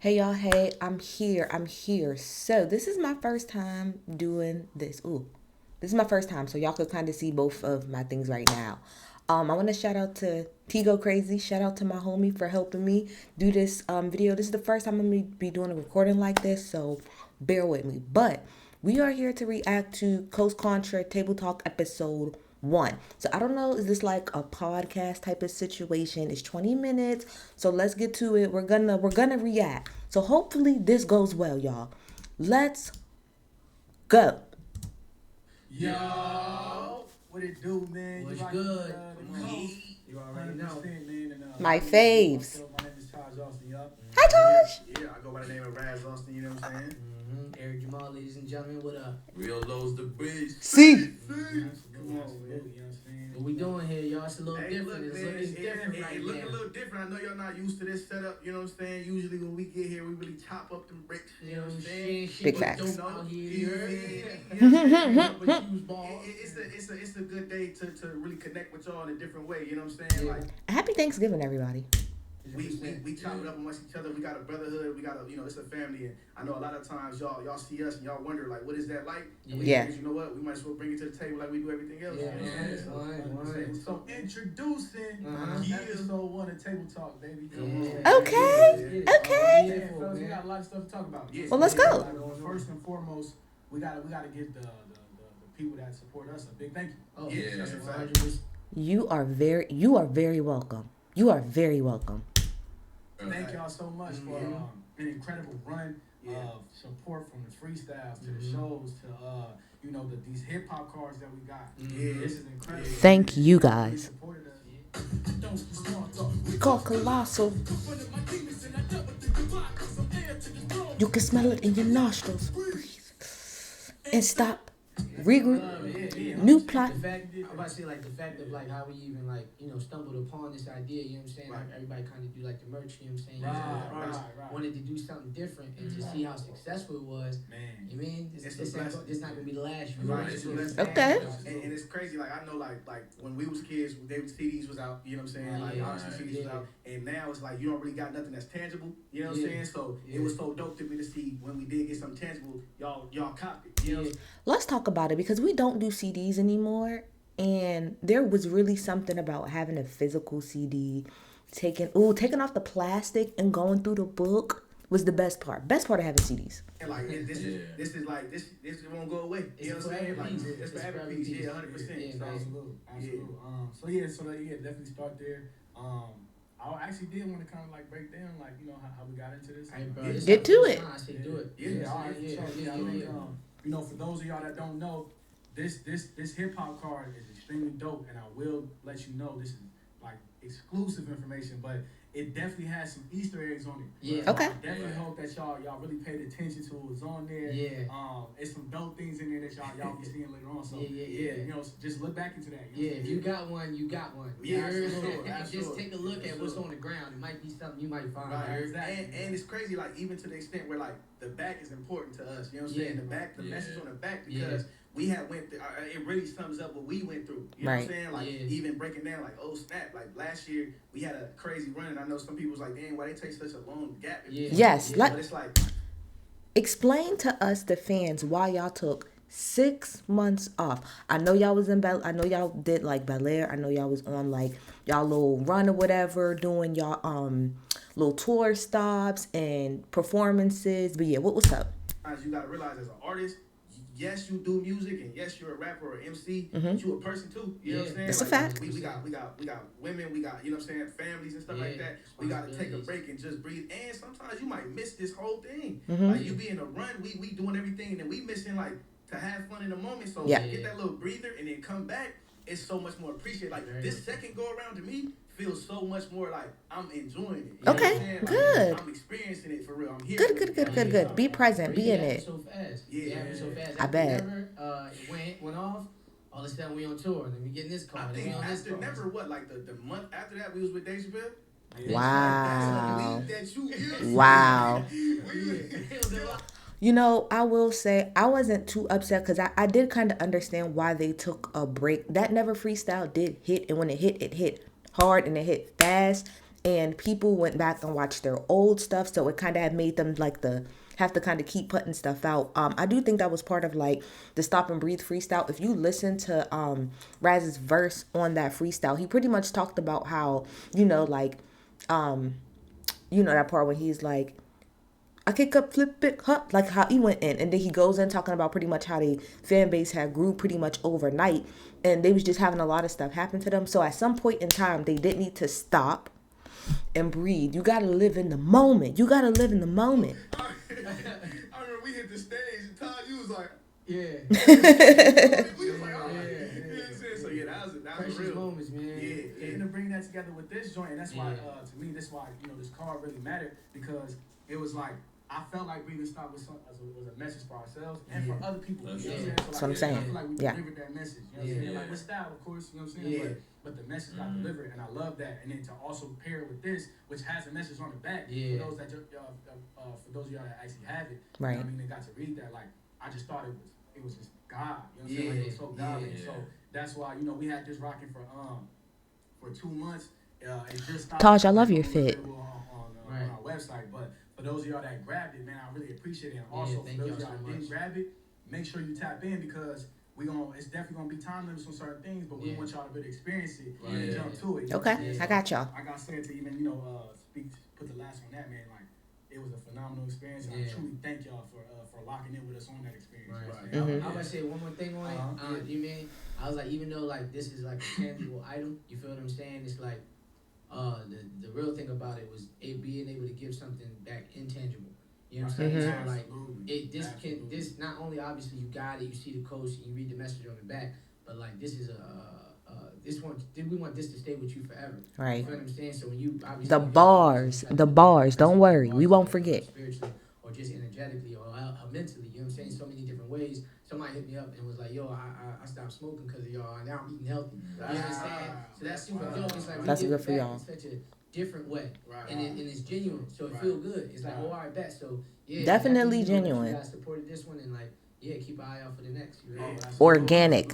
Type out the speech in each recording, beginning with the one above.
Hey y'all, hey, I'm here. So this is my first time doing this. This is my first time, so y'all could kind of see both of my things right now. I want to shout out to Tigo Crazy. Shout out to my homie for helping me do this video. This is the first time I'm gonna be doing a recording like this, so bear with me. But we are here to react to Coast Contra Table Talk episode 1. So I don't know, is this like a podcast type of situation? It's 20 minutes. So let's get to it. We're gonna react. So hopefully this goes well, y'all. Let's go. Yo, what it do, man? What's you good? You already know. Man, and, My faves. My name is Taj Austin, yup. Hi Tosh. Yeah, I go by the name of Raz Austin, you know what I'm saying? Eric Jamal, ladies and gentlemen, what up? Real low's the bridge. See. Come on, man. You know what I'm saying? What we doing here, y'all? It's a little different. It's looking different right It look a now. little different. I know y'all not used to this setup, you know what I'm saying? Usually when we get here, we really chop up them bricks, you know what I'm saying? Big facts. Out here, you heard? It's a good day to really connect with y'all in a different way, you know what I'm saying? Yeah. Like Happy Thanksgiving, everybody. we chop it up amongst each other. We got a brotherhood. We got it's a family. And I know a lot of times y'all see us and y'all wonder like, what is that like? And we Yeah. think, you know what? We might as well bring it to the table like we do everything else. Yeah, You know what I'm saying? right. So introducing episode 1 of Table Talk, baby. Come on. Okay. Okay. Yeah, fellas, we got a lot of stuff to talk about. Well, let's go. First and foremost, we gotta give the people that support us a big thank you. Oh, Yeah. that's 100%. You are very welcome. You are very welcome. Thank y'all so much for an incredible run of support from the freestyles to the shows to these hip hop cards that we got. This is incredible. Thank you You guys. supported us. Call Colossal. You can smell it in your nostrils. And stop. Regroup. New plot. The fact, I'm about to say like the fact of like how we even like stumbled upon this idea. You know what I'm saying? Like everybody kind of do like the merch. You know what I'm saying? Right. Wanted to do something different and to see how successful it was. Man. You mean this not gonna be the last. Right. Okay. And it's crazy. Like I know, like when we was kids, CDs was out. You know what I'm saying? Like obviously CDs was out, and now it's like you don't really got nothing that's tangible. You know what I'm saying? So it was so dope to me to see when we did get something tangible, y'all copped it. You know? Let's talk about it because we don't do CDs anymore. And there was really something about having a physical CD, taking off the plastic and going through the book was the best part. Best part of having CDs. And like this won't go away. You know what I'm saying? Like it's forever piece. Yeah, 100%. Absolutely. So definitely start there. I actually did want to kind of like break down like how we got into this. Get to it. I say do it. Yeah. For those of y'all that don't know, this hip hop card is extremely dope, and I will let you know this is like exclusive information, but it definitely has some Easter eggs on it. Yeah. Okay. I definitely hope that y'all really paid attention to what's on there. Yeah. It's some dope things in there that y'all be seeing later on. So Yeah. Just look back into that. Yeah, if you got one, you got one. Yeah, Just absolutely. take a look at what's on the ground. It might be something you might find. Right, exactly. And it's crazy, like even to the extent where like the back is important to us. You know what I'm saying? The back, the message on the back, because we had went through. It really sums up what we went through. You know what I'm saying? Like even breaking down, like oh snap, like last year we had a crazy run, and I know some people was like, dang, why they take such a long gap? Yes. But it's like, Explain to us, the fans, why y'all took 6 months off. I know y'all was I know y'all did like Bel Air. I know y'all was on like y'all little run or whatever, doing y'all little tour stops and performances. But yeah, what was up? you gotta realize as an artist, yes, you do music, and yes, you're a rapper or MC, but you a person too. You know what I'm saying? That's a like, fact. We got women, we got, you know what I'm saying, families and stuff like that. We gotta take a break and just breathe. And sometimes you might miss this whole thing. Like you be in a run, we doing everything, and then we missing like to have fun in the moment. So get that little breather and then come back. It's so much more appreciated. Like this second go around to me feels so much more like I'm enjoying it. You know what I'm saying? Like, good. I'm experiencing it for real. I'm here. Good. Be present. Be in it. So fast. Yeah. So fast. I bet. It went off. All of a sudden we on tour. Then we get in this car. I Then think we on this after car. never what, like the month after that we was with Dave Chappelle. Wow. That's a week that you Wow. It was a lot. You know, I will say I wasn't too upset because I did kind of understand why they took a break. That Never Freestyle did hit, and when it hit hard and it hit fast. and people went back and watched their old stuff, so it kind of had made them like have to kind of keep putting stuff out. I do think that was part of like the Stop and Breathe freestyle. If you listen to Raz's verse on that freestyle, he pretty much talked about how, like, that part when he's like, I kick up, flip it, huh? Like how he went in, and then he goes in talking about pretty much how the fan base had grew pretty much overnight, and they was just having a lot of stuff happen to them. So at some point in time, they did need to stop and breathe. You gotta live in the moment. You gotta live in the moment. I remember we hit the stage, and Todd, you was like, Yeah. we was like, oh, Yeah. you know what I'm saying? So yeah, that was Precious real moments, man. Yeah, and to bring that together with this joint, and that's why, to me, that's why this card really mattered, because it was like I felt like Breathing Stop was a message for ourselves and for other people. You know what I'm saying? So, That's what I'm saying. I feel like we delivered that message. You know what I'm saying? Yeah. Like with style, of course. You know what I'm saying? But the message got delivered, and I love that. And then to also pair it with this, which has a message on the back, for those that for those of y'all that actually have it, right? You know what I mean, they got to read that. Like I just thought it was just God. You know what I'm saying? Like, it was so godly. So that's why we had this rocking for 2 months. It just stopped. Taj, I love your fit. On our website, but for those of y'all that grabbed it, man, I really appreciate it. And also for those of y'all that didn't grab it, make sure you tap in, because it's definitely gonna be time limits on certain things, but we want y'all to really experience it and jump to it. Okay, I got y'all. Like I said, to even put the last on that, man, like it was a phenomenal experience, and I truly thank y'all for locking in with us on that experience. Right. I would say one more thing on it. You mean I was like, even though like this is like a tangible item, you feel what I'm saying? It's like the real thing about it was it being able to give something back intangible. You know what I'm saying? So like this not only obviously you got it, you see the coach, and you read the message on the back, but like this is we want this to stay with you forever. Right. You know what I'm saying? So when you obviously the bars, don't worry, we won't forget. Spiritually or just energetically or mentally, you know what I'm saying? So many different ways. Somebody hit me up and was like, yo, I stopped smoking because of y'all, and now I'm eating healthy. You know what I'm saying? So that's super dope. It's like that's good for y'all. In such a different way. And it's genuine. So it feels good. It's like, oh, I bet. So yeah. Definitely genuine. You guys supported this one, and like, yeah, keep an eye out for the next. Organic.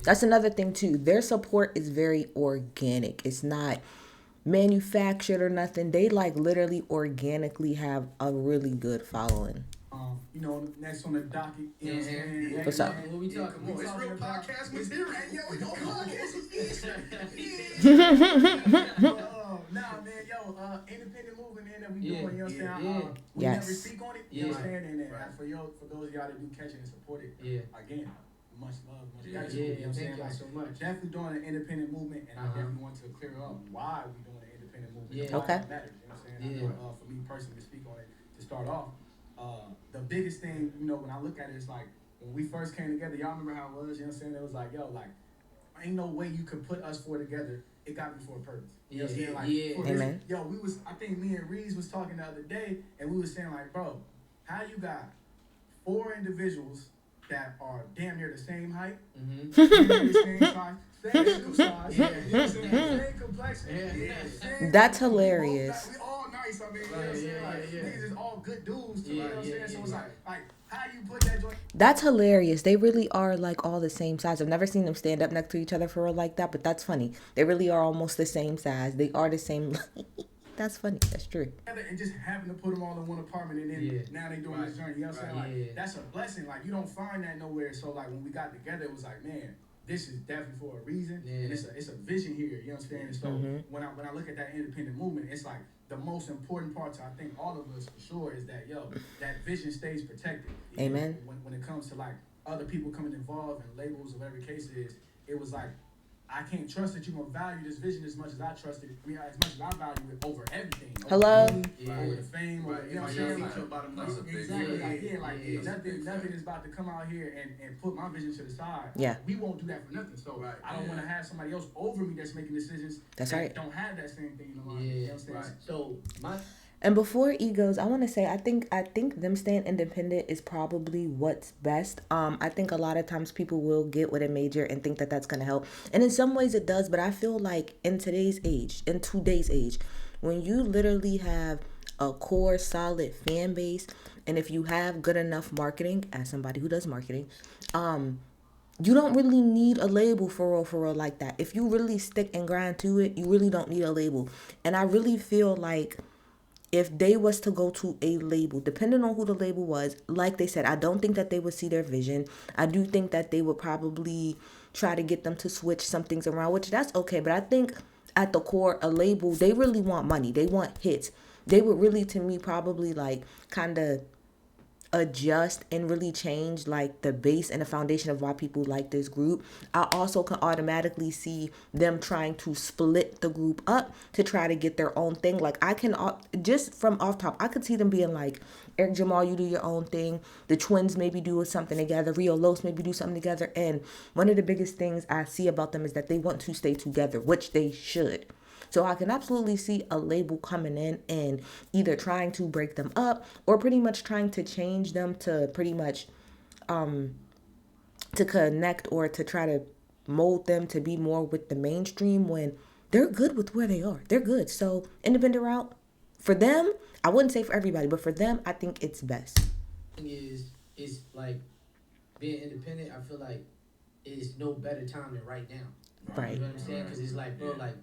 That's another thing too. Their support is very organic. It's not manufactured or nothing. They like literally organically have a really good following. Next on the docket, you know what I'm saying? What's up? What we talking about? It's real podcast material. Yo, we go podcast. Nah, man, independent movement, man, that we doing, you know what I'm saying? We never speak on it, you know what I'm saying? And for those of y'all that do catch it and support it, again, much love, much gratitude, you know what I'm saying? Thank y'all so much. Definitely doing an independent movement, and I definitely want to clear up why we doing an independent movement. Yeah. Why it matters, you know what I'm saying? For me personally to speak on it, to start off, the biggest thing, when I look at it, is like, when we first came together, y'all remember how it was, you know what I'm saying? It was like, yo, like, ain't no way you could put us four together. It got me for a purpose. You know what I'm saying? Like, Amen. I think me and Reeves was talking the other day, and we was saying, like, bro, how you got 4 individuals that are damn near the same height, damn near the same size, same size, same complexion. That's hilarious. We all nice, I mean, you know what I'm saying? Like, niggas is all good dudes, too, you know what I'm saying? So it's like, how you put that joint? That's hilarious. They really are like all the same size. I've never seen them stand up next to each other for real like that, but that's funny. They really are almost the same size. They are the same. That's funny. That's true. And just happen to put them all in one apartment, and then now they doing this journey. You know what I'm saying? Like, that's a blessing. Like, you don't find that nowhere. So like when we got together, it was like, man, this is definitely for a reason, and it's a vision here. You know what I'm saying? And so when I look at that independent movement, it's like the most important part to, I think, all of us for sure, is that that vision stays protected. Amen. When it comes to like other people coming involved and labels of every case it was like, I can't trust that you're going to value this vision as much as I trust it. I mean, as much as I value it over everything. Hello? Over the fame. Over, you know what I'm saying? Exactly. Nothing is about to come out here and put my vision to the side. Yeah. We won't do that for nothing. So I don't want to have somebody else over me that's making decisions that don't have that same thing in mind. You know what I'm saying? Right. So And before egos, I want to say I think them staying independent is probably what's best. I think a lot of times people will get with a major and think that that's going to help. And in some ways it does, but I feel like in today's age, when you literally have a core solid fan base, and if you have good enough marketing, as somebody who does marketing, You don't really need a label for real like that. If you really stick and grind to it, you really don't need a label. And I really feel like if they was to go to a label, depending on who the label was, like they said, I don't think that they would see their vision. I do think that they would probably try to get them to switch some things around, which that's okay. But I think at the core, a label, they really want money. They want hits. They would really, to me, probably like kind of adjust and really change like the base and the foundation of why people like this group. I also can automatically see them trying to split the group up to try to get their own thing. Like I can just from off top, I could see them being like, Eric Jamal, you do your own thing. The twins maybe do something together. Rio Los maybe do something together. And one of the biggest things I see about them is that they want to stay together, which they should. So I can absolutely see a label coming in and either trying to break them up or pretty much trying to change them to pretty much to connect or to try to mold them to be more with the mainstream when they're good with where they are. They're good. So independent route for them, I wouldn't say for everybody, but for them, I think it's best. Thing is, it's like being independent. I feel like it's no better time than right now. Right. You know what I'm saying? Because it's like, bro, like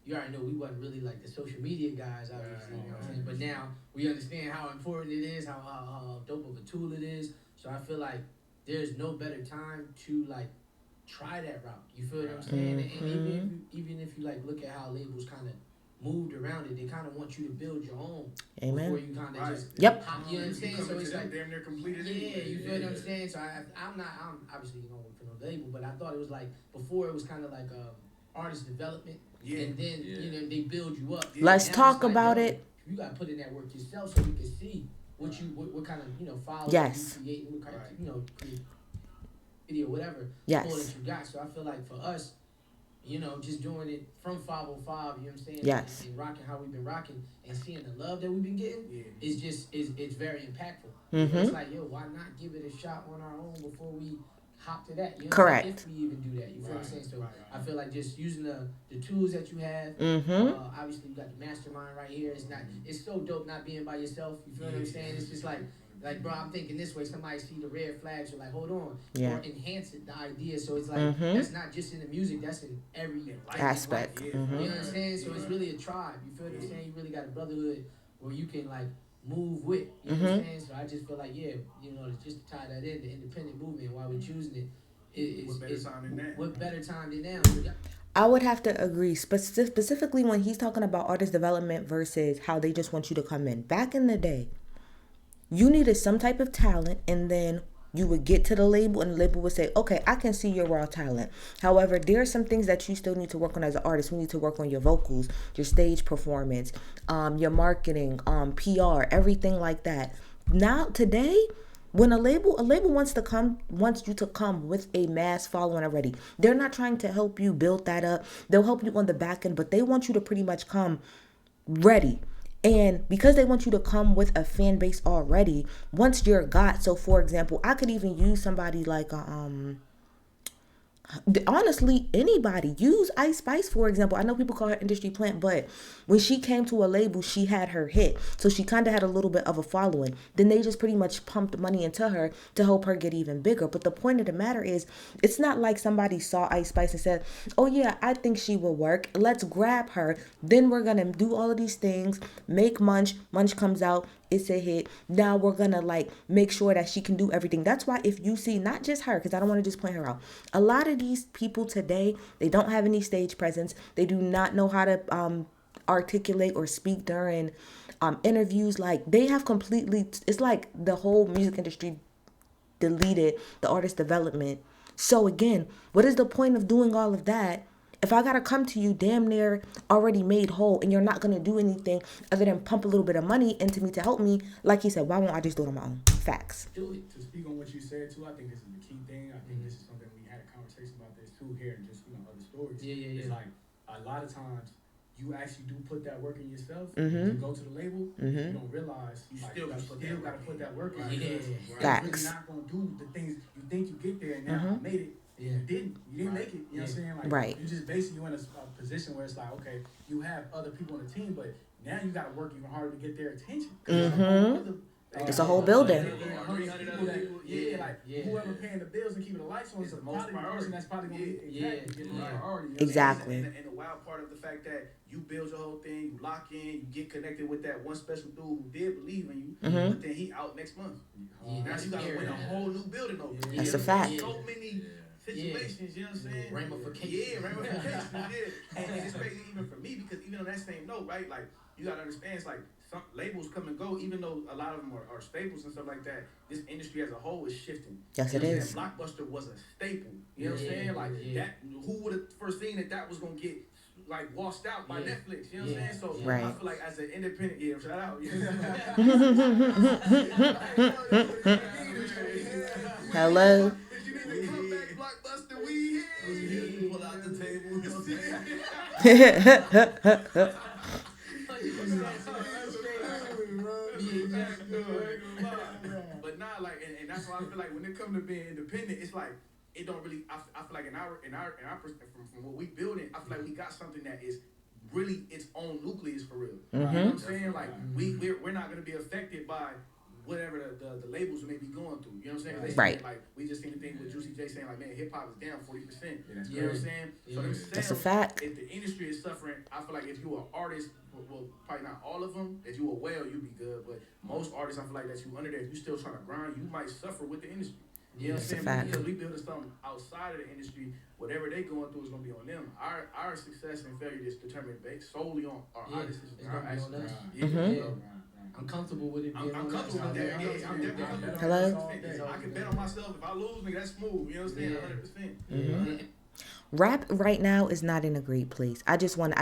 you already know we wasn't really like the social media guys, obviously. You know what I'm saying? But now we understand how important it is, how dope of a tool it is. So I feel like there's no better time to like try that route. You feel what I'm saying? And even if you like look at how labels kind of moved around it, they kind of want you to build your own. Amen. Before you kind of just Yep. you know what I'm saying? So it's like damn near completed. yeah, you feel what I'm saying? So I'm obviously you don't work for no label, but I thought it was like before it was kind of like artist development, and then you know they build you up. Let's Now talk it's like, about yo, it. You gotta put in that work yourself so we can see what kind of followers Yes. you create, what kind of create video, whatever Yes. pull that you got. So I feel like for us, just doing it from 505, you know what I'm saying? Yes. And rocking how we've been rocking and seeing the love that we've been getting is just it's very impactful. Mm-hmm. It's like, yo, why not give it a shot on our own before we hop to that? You know Correct. If we even do that, you feel what I'm saying? So I feel like just using the tools that you have. Obviously you got the mastermind right here. It's so dope not being by yourself. You feel what I'm saying? It's just like, bro, I'm thinking this way. Somebody see the red flags, you're like, hold on, or enhance it, the idea. So it's like that's not just in the music, that's in every aspect. You know what I'm saying? So it's really a tribe. You feel what I'm saying? You really got a brotherhood where you can like move with. You know what I'm saying? So I just feel like just to tie that in, the independent movement while we're choosing it. What better time than now? I would have to agree, specifically when he's talking about artist development versus how they just want you to come in. Back in the day, you needed some type of talent, and then you would get to the label, and the label would say, okay, I can see your raw talent. However, there are some things that you still need to work on as an artist. We need to work on your vocals, your stage performance, your marketing, PR, everything like that. Now, today, when a label wants you to come with a mass following already. They're not trying to help you build that up. They'll help you on the back end, but they want you to pretty much come ready. And because they want you to come with a fan base already, once you're got, so for example, I could even use somebody like honestly, anybody. Use Ice Spice, for example. I know people call her industry plant, but when she came to a label, she had her hit. So she kind of had a little bit of a following. Then they just pretty much pumped money into her to help her get even bigger. But the point of the matter is, it's not like somebody saw Ice Spice and said, oh yeah, I think she will work. Let's grab her. Then we're going to do all of these things, make Munch. Munch comes out. It's a hit. Now we're gonna like make sure that she can do everything. That's why if you see, not just her, because I don't want to just point her out, a lot of these people today, they don't have any stage presence. They do not know how to articulate or speak during interviews. Like they have completely, it's like the whole music industry deleted the artist development. So again, what is the point of doing all of that if I gotta come to you damn near already made whole and you're not gonna do anything other than pump a little bit of money into me to help me? Like he said, why won't I just do it on my own? Facts. To speak on what you said too, I think this is the key thing. I think this is something we had a conversation about this too here and just other stories. It's like a lot of times you actually do put that work in yourself. You go to the label, you don't realize you still got to put that work in. Facts. You're really not gonna do the things you think you get there and now I made it. You didn't make it. You know what I'm saying? Like, right. You just basically you in a position where it's like, okay, you have other people on the team, but now you got to work even harder to get their attention. It's a whole building. Like like Yeah. whoever paying the bills and keeping the lights on is It's the probably most the person that's probably gonna priority. be exactly Yeah, getting the yeah. priority. You know what I'm Exactly. saying? And the wild part of the fact that you build your whole thing, you lock in, you get connected with that one special dude who did believe in you, but then he out next month. Yeah, Now that's you gotta scary. win a whole new building over. Yeah. That's a There's fact. so many situations, you know what I'm saying? Ramifications. Yeah, ramifications, yeah. And it's crazy even for me because even on that same note, right? Like you gotta understand, it's like some labels come and go, even though a lot of them are staples and stuff like that. This industry as a whole is shifting. Yes, You it know what I'm is. saying? Blockbuster was a staple. You know what I'm saying? Like that. Who would have foreseen that was gonna get like washed out by Netflix? You know what I'm saying? So I Right. feel like as an independent, shout out. Hello. If you need to come back, Blockbuster, we here. Pull out the table. You know what I'm saying? But nah, like, and that's why I feel like when it comes to being independent, it's like it don't really. I feel like in our perspective, from what we building, I feel like we got something that is really its own nucleus for real. You know what I'm saying? Like we're not gonna be affected by whatever the labels may be going through. You know what I'm saying? Right. Like we just seen the thing with Juicy J saying like, man, hip hop is down 40%. You know what I'm saying? So them That's a sales, fact. if the industry is suffering, I feel like if you are an artist, well, probably not all of them. If you are well, you be good. But most artists, I feel like that you under there, if you still trying to grind, you might suffer with the industry. You know what I'm That's a saying? fact. Because we building something outside of the industry, whatever they going through is gonna be on them. Our success and failure is determined based solely on our artists. It's gonna be on us. Yeah. I'm comfortable with it being I'm on us. comfortable with that. Yeah, I'm definitely comfortable. Hello? I can bet on myself. If I lose, nigga, that's smooth. You know what I'm saying? 100%. Yeah. Rap right now is not in a great place. I want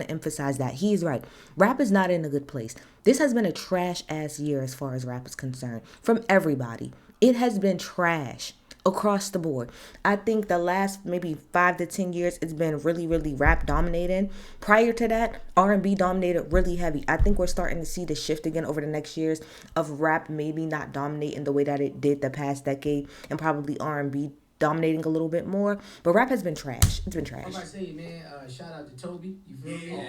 to emphasize that. He's right. Rap is not in a good place. This has been a trash ass year as far as rap is concerned from everybody. It has been trash across the board. I think the last maybe 5 to 10 years it's been really rap dominated. Prior to that, R&B dominated really heavy. I think we're starting to see the shift again over the next years of rap maybe not dominating the way that it did the past decade, and probably R&B dominating a little bit more, but rap has been trash. It's been trash. I'm about to say, man, shout out to Toby. You feel me?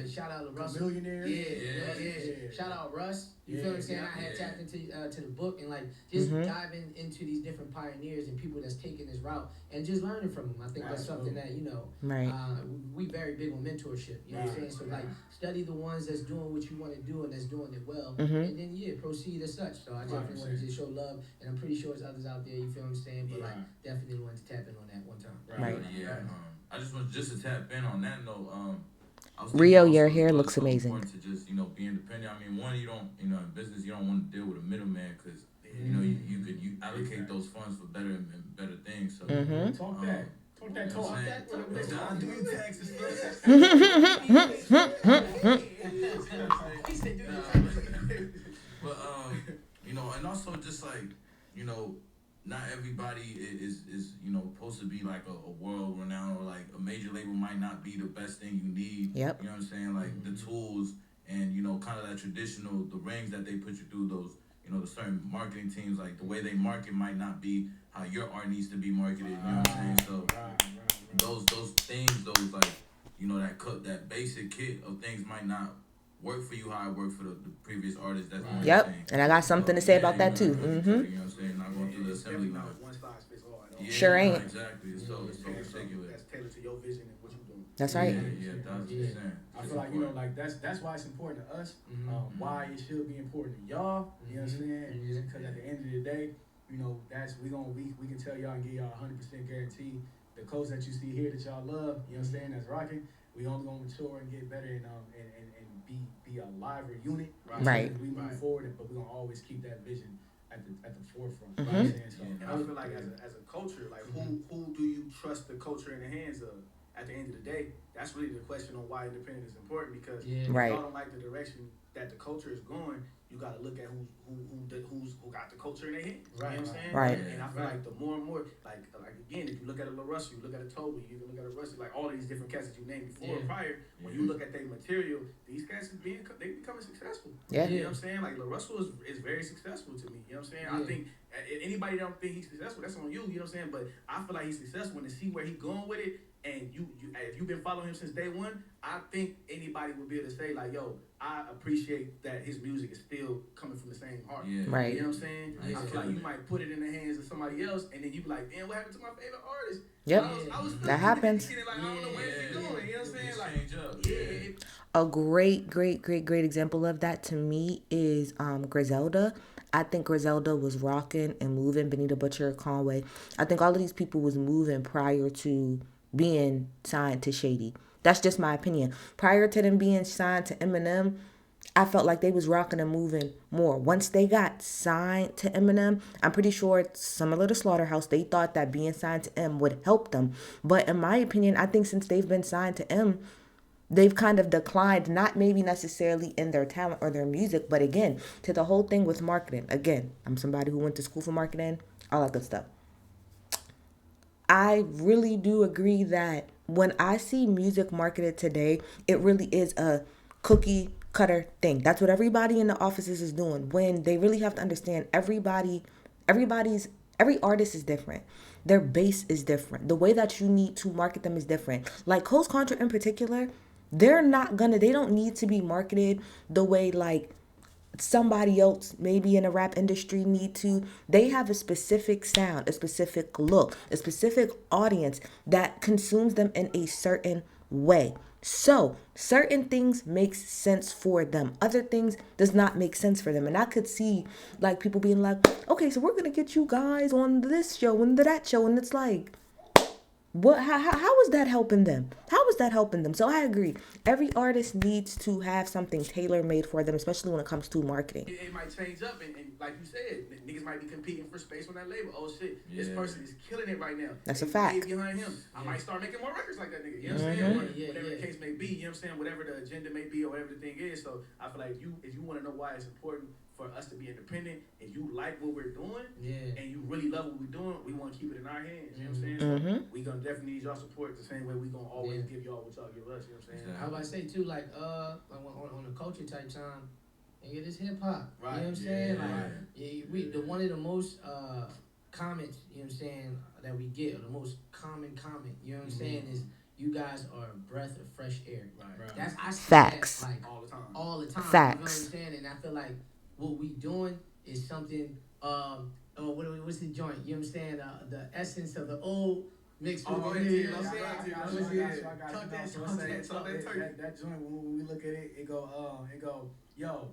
Shout out to Russell. Millionaire. Yeah. Shout out Russ. You feel what I'm saying? I had tapped into to the book and like just diving into these different pioneers and people that's taking this route and just learning from them. I think that's something that Right. we very big on mentorship. You know what I'm saying? So like study the ones that's doing what you want to do and that's doing it well, and then proceed as such. So I definitely want to just show love, and I'm pretty sure there's others out there. You feel what I'm saying? But like definitely wanted to tap in on that one time. Right. Yeah. I just want to tap in on that note. I was Rio, thinking your also hair it's looks so amazing. important to just be independent. I mean, one, you don't in business you don't want to deal with a middleman because you could allocate those funds for better and better things. So Talk that. Talk that talk. John, do your taxes first. But and also just like not everybody is supposed to be like a world renowned, or like a major label might not be the best thing you need. Yep. You know what I'm saying? Like the tools and kind of that traditional, the rings that they put you through, those the certain marketing teams, like the way they market might not be how your art needs to be marketed. You know what I'm saying? So those things, those like that basic kit of things might not work for you how it worked for the previous artist. That's what Yep. I'm saying. And I got something to say about that too. You know what I'm saying? Not going through the assembly line. One size fits all. Sure ain't. Exactly. It's so particular. That's tailored to your vision and what you're doing. That's right. Yeah, 1,000%. I feel like like that's why it's important to us. Why it should be important to y'all. You know what I'm saying? Because at the end of the day, that's we can tell y'all and give y'all 100% guarantee the coach that you see here that y'all love. You know what I'm saying? That's rocking. We only gonna mature and get better and be a lively unit. Right. As we move forward, but we're gonna always keep that vision at the forefront. Right? And I feel like as a culture, like who do you trust the culture in the hands of? At the end of the day, that's really the question on why independence is important, because if y'all don't like the direction that the culture is going, you got to look at who got the culture in their hands. You know what I'm saying? Right. And I feel like the more and more, like again, if you look at a Lil Russell, you look at a Toby, you can look at a Rusty, like all of these different cats that you named before prior. When you look at their material, these cats they becoming successful. Yeah. You know what I'm saying? Like Lil Russell is very successful to me. You know what I'm saying? I think anybody that don't think he's successful, that's on you. You know what I'm saying? But I feel like he's successful, and to see where he's going with it. And you, if you've been following him since day one, I think anybody would be able to say like, "Yo, I appreciate that his music is still coming from the same art. Yeah, Right. You know what I'm saying? Yeah. I feel like you might put it in the hands of somebody else, and then you be like, damn, what happened to my favorite artist? Yep. I was That feeling him in the happens. beginning, like, I don't know where is he going. You know what I'm saying? Things Like, change up. yeah, A great example of that to me is Griselda. I think Griselda was rocking and moving. Benita Butcher, Conway. I think all of these people was moving prior to being signed to Shady. That's just my opinion. Prior to them being signed to Eminem, I felt like they was rocking and moving more. Once they got signed to Eminem, I'm pretty sure it's similar to Slaughterhouse. They thought that being signed to M would help them. But in my opinion, I think since they've been signed to M, they've kind of declined, not maybe necessarily in their talent or their music, but again, to the whole thing with marketing. Again, I'm somebody who went to school for marketing, all that good stuff. I really do agree that when I see music marketed today, it really is a cookie cutter thing. That's what everybody in the offices is doing. When they really have to understand everybody's every artist is different. Their base is different. The way that you need to market them is different. Like Coast Contra in particular, they don't need to be marketed the way like somebody else maybe in the rap industry need to. They have a specific sound, a specific look, a specific audience that consumes them in a certain way. So certain things makes sense for them, other things does not make sense for them. And I could see like people being like, okay, so we're gonna get you guys on this show and that show, and it's like, what? How is that helping them? How is that helping them? So I agree. Every artist needs to have something tailor made for them, especially when it comes to marketing. it might change up, and like you said, niggas might be competing for space on that label. Oh shit, this person is killing it right now. That's a They fact. way behind him. I might start making more records like that nigga. You know what I'm saying? Whatever the case may be. You know what I'm saying? Whatever the agenda may be or whatever the thing is. So I feel like if you want to know why it's important for us to be independent, if you like what we're doing, and you really love what we're doing, we want to keep it in our hands. You know what I'm saying? So we gonna definitely need y'all support the same way we gonna always give y'all what y'all give us. You know what I'm saying? I was about to say too, like on the culture type time, and it is hip hop. Right. You know what I'm saying? Like we one of the most comments, you know what I'm saying, that we get, or the most common comment, you know what I'm saying, is you guys are a breath of fresh air. Right. That's I see Facts. that, like all the time. Facts. You know what I'm saying? And I feel like what we doing is something. What's the joint? You know what I'm saying? The essence of the old mixed with the new. You know what I'm saying? That joint, when we look at it, it go, yo.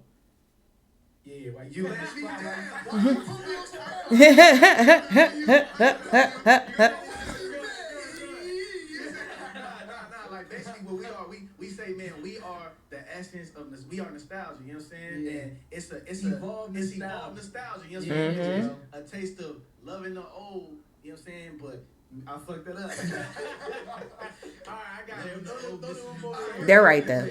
Yeah, like you let me like basically what we say, man, we are the essence of this. We are nostalgia. You know what I'm saying? Yeah. And it's Evolved evolved nostalgia. You know what I'm saying? A taste of loving the old. You know what I'm saying? But I fucked that up. All right, I got it. They're right there.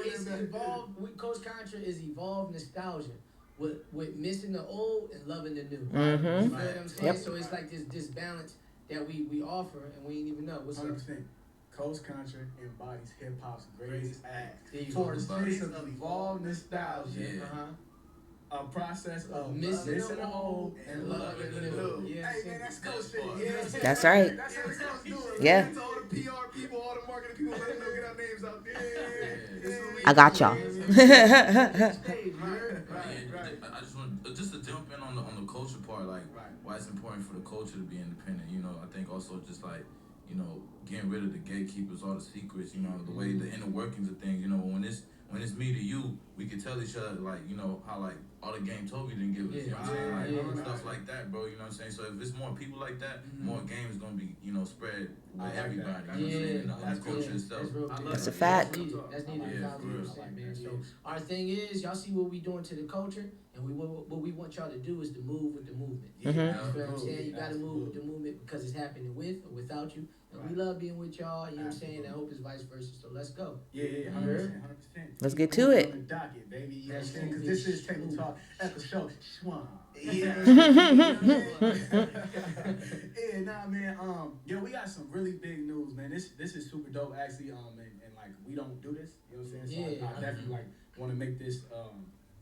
It's evolved. Coach Contra is evolved nostalgia with missing the old and loving the new. You feel what I'm saying? Yep. So it's like this balance that we offer, and we ain't even know what's 100%. Coast Contra embodies hip hop's greatest act. There you For go. the space of evolved nostalgia, a process of missing the old and loving the new. Yeah, Hey man, that's cool shit. Yeah, That's right. That's how it's supposed to do it. Yeah. To all the PR people, all the marketing people, let them know, get our names out there. I got y'all. I just want just to jump in on the culture part, like why it's important for the culture to be independent. You know, I think also just like, you know, getting rid of the gatekeepers, all the secrets. You know, the way the inner workings of things. You know, when it's me to you, we can tell each other, like, you know, how like all the game Toby didn't give us. You know what I'm saying? Like stuff like that, bro. You know what I'm saying? So if it's more people like that, more games gonna be, you know, spread with everybody. You know what I'm saying? And the culture itself. That's a fact. That's needed. 1,000%, man. So our thing is, y'all see what we doing to the culture, and what we want y'all to do is to move with the movement. You feel what I'm saying? You gotta move with the movement because it's happening with or without you. And we love being with y'all. You know what I'm saying? I hope it's vice versa. So let's go. Yeah, 100%. Let's get to it. On the docket, baby. You know what I'm saying? Because this is Table Talk episode Schwan. Yeah. Yeah, nah, man. Yo, we got some really big news, man. This is super dope, actually. And like we don't do this. You know what I'm saying? So I definitely like want to make this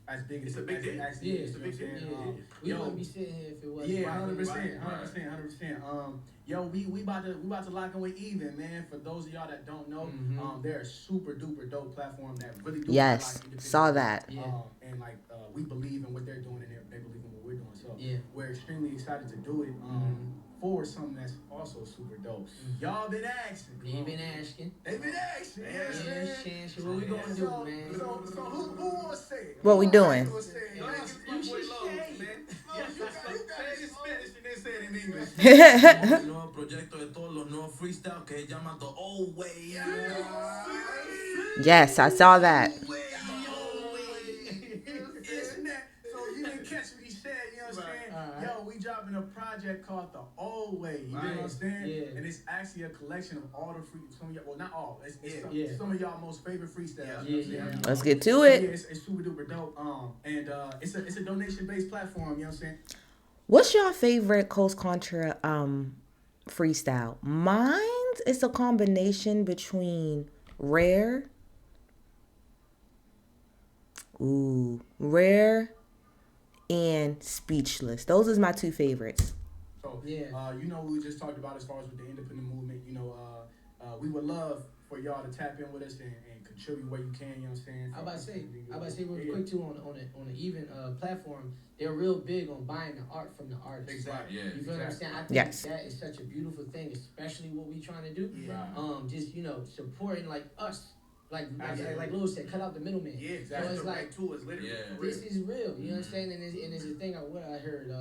as big as it's a big deal. Yeah, it's a big deal. We wouldn't be sitting here if it wasn't. Yeah, 100%. Yo, we about to lock in with Even, man. For those of y'all that don't know, they're a super duper dope platform that really do Yes, saw that. And like we believe in what we're extremely excited to do it. For something that's also super dope. Y'all been asking. They been asking. They been asking. Yeah, so what we gonna do, man? So who wants to say it? What we doing? Go ahead, give my boy Lowe's, man. You got it in Spanish and then say it in English. El nuevo proyecto de todos los nuevos freestyle que se llama The Old Way. Yes, I saw that. So you didn't catch what he said, you know what I'm saying? Yo, we dropping a project called The Old Way, you know what I'm saying? Yeah. And it's actually a collection of all the some of y'all, well, not all, it's some of y'all most favorite freestyles. Yeah. Let's get to it. Yeah, it's super duper dope. And it's a donation based platform, you know what I'm saying? What's your favorite Contra freestyle? Mine's is a combination between Rare and Speechless. Those is my two favorites. So you know what we just talked about as far as with the independent movement. You know, we would love for y'all to tap in with us and contribute where you can. You know what I'm saying? I about to say real quick too on the even platform. They're real big on buying the art from the artist. Exactly. Yeah. You feel what I'm saying? I think that is such a beautiful thing, especially what we trying to do. Yeah. Just supporting like us. Like Lewis said, cut out the middleman. Yeah, exactly. So it's like to us, literally. this is real. You know what I'm saying? And it's a thing what I heard.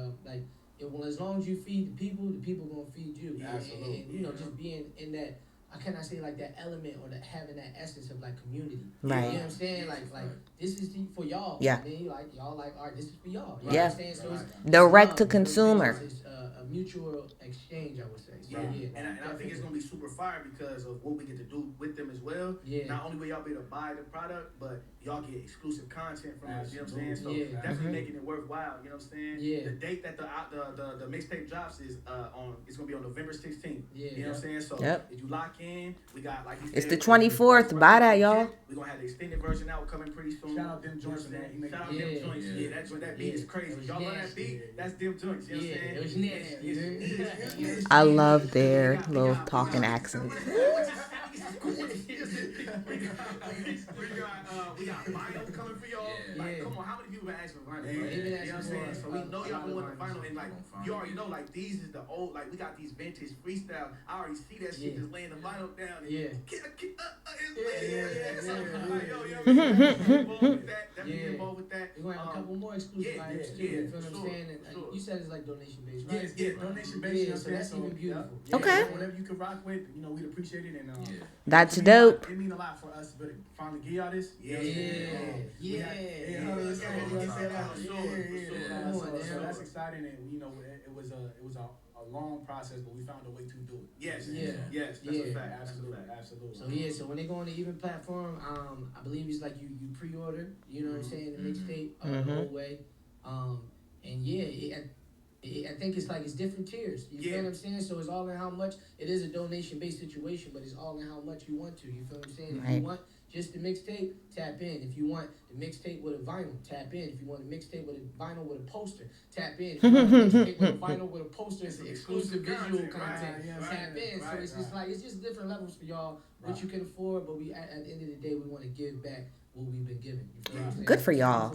As long as you feed the people gonna feed you. Absolutely. And just being in that. How can I say like that element or having that essence of like community? Right. You know what I'm saying? Like this is for y'all. Yeah. And then y'all like art. This is for y'all. You Yeah. know what I'm saying? So it's direct to consumer. It's a mutual exchange, I would say. So, And I think it's gonna be super fire because of what we get to do with them as well. Yeah. Not only will y'all be able to buy the product, but y'all get exclusive content from us. You know what I'm saying? So Yeah. definitely making it worthwhile. You know what I'm saying? Yeah. The date that the mixtape drops is it's gonna be on November 16th. Yeah. You know what I'm saying? So if you lock in, we got like you said, It's the 24th. Buy that, y'all. We're gonna have the extended version out coming pretty soon. Shout out them joints, man. Shout out them joints. Yeah, that beat is crazy. Y'all love that beat? That's them joints. You know what I'm saying? It was nasty. I love their little talking accents. We got vinyl coming for y'all. Like, come on, how many people been asking for vinyl? Yeah. You know what I'm saying? So we know y'all want the vinyl, and like you already know, like these is the old, like we got these vintage freestyle. I already see that shit just laying the vinyl down. And Definitely involved with that. We're gonna have a couple more exclusive items too. You feel what I'm saying? And you said it's like donation based, right? Yeah, donation based. Yeah, so that's even beautiful. Okay. Whatever you can rock with, we'd appreciate it. And That's dope. It means a lot for us to finally give y'all this. So that's exciting, and it was a long process, but we found a way to do it. Yes, that's a fact. Absolutely. So when they go on the even platform, I believe it's like you pre-order, you know what I'm saying, the mixtape the whole way, and I think it's different tiers. You feel what I'm saying? So it's all in how much. It is a donation based situation, but it's all in how much you want to. You feel what I'm saying? If you want just the mixtape, tap in. If you want the mixtape with a vinyl, tap in. If you want a mixtape with a vinyl with a poster, tap in. If you want a mixtape with a vinyl with a poster, it's exclusive visual content. Tap in. So it's just different levels for y'all, what you can afford. But we at the end of the day, we want to give back what we've been given. You feel what I'm saying? Good for y'all.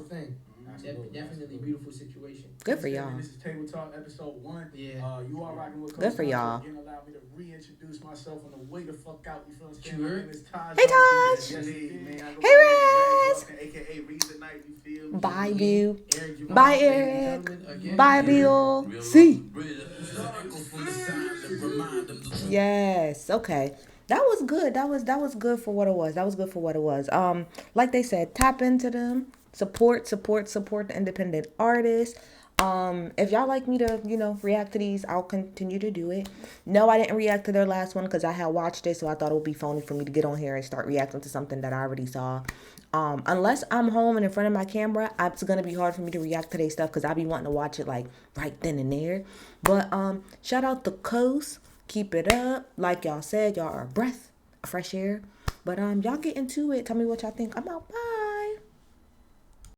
Definitely beautiful situation. Good for y'all. This is Table Talk episode 1. Yeah. You are rocking with Good for y'all. Again, allow me to reintroduce myself on the way the fuck out. You feel what I'm saying? My name is Taj. Hey, Taj. Hey, Rez. AKA Read the Night. You feel me? Bye, Bill. Bye, Eric. Bye, Bill. See. Yes. Okay. That was good. That was good for what it was. Like they said, tap into them. Support the independent artists. If y'all like me to, react to these, I'll continue to do it. No, I didn't react to their last one because I had watched it, so I thought it would be phony for me to get on here and start reacting to something that I already saw. Unless I'm home and in front of my camera, it's gonna be hard for me to react to their stuff because I be wanting to watch it like right then and there. But shout out the coast. Keep it up. Like y'all said, y'all are a breath of fresh air. But y'all get into it. Tell me what y'all think. I'm out. Bye.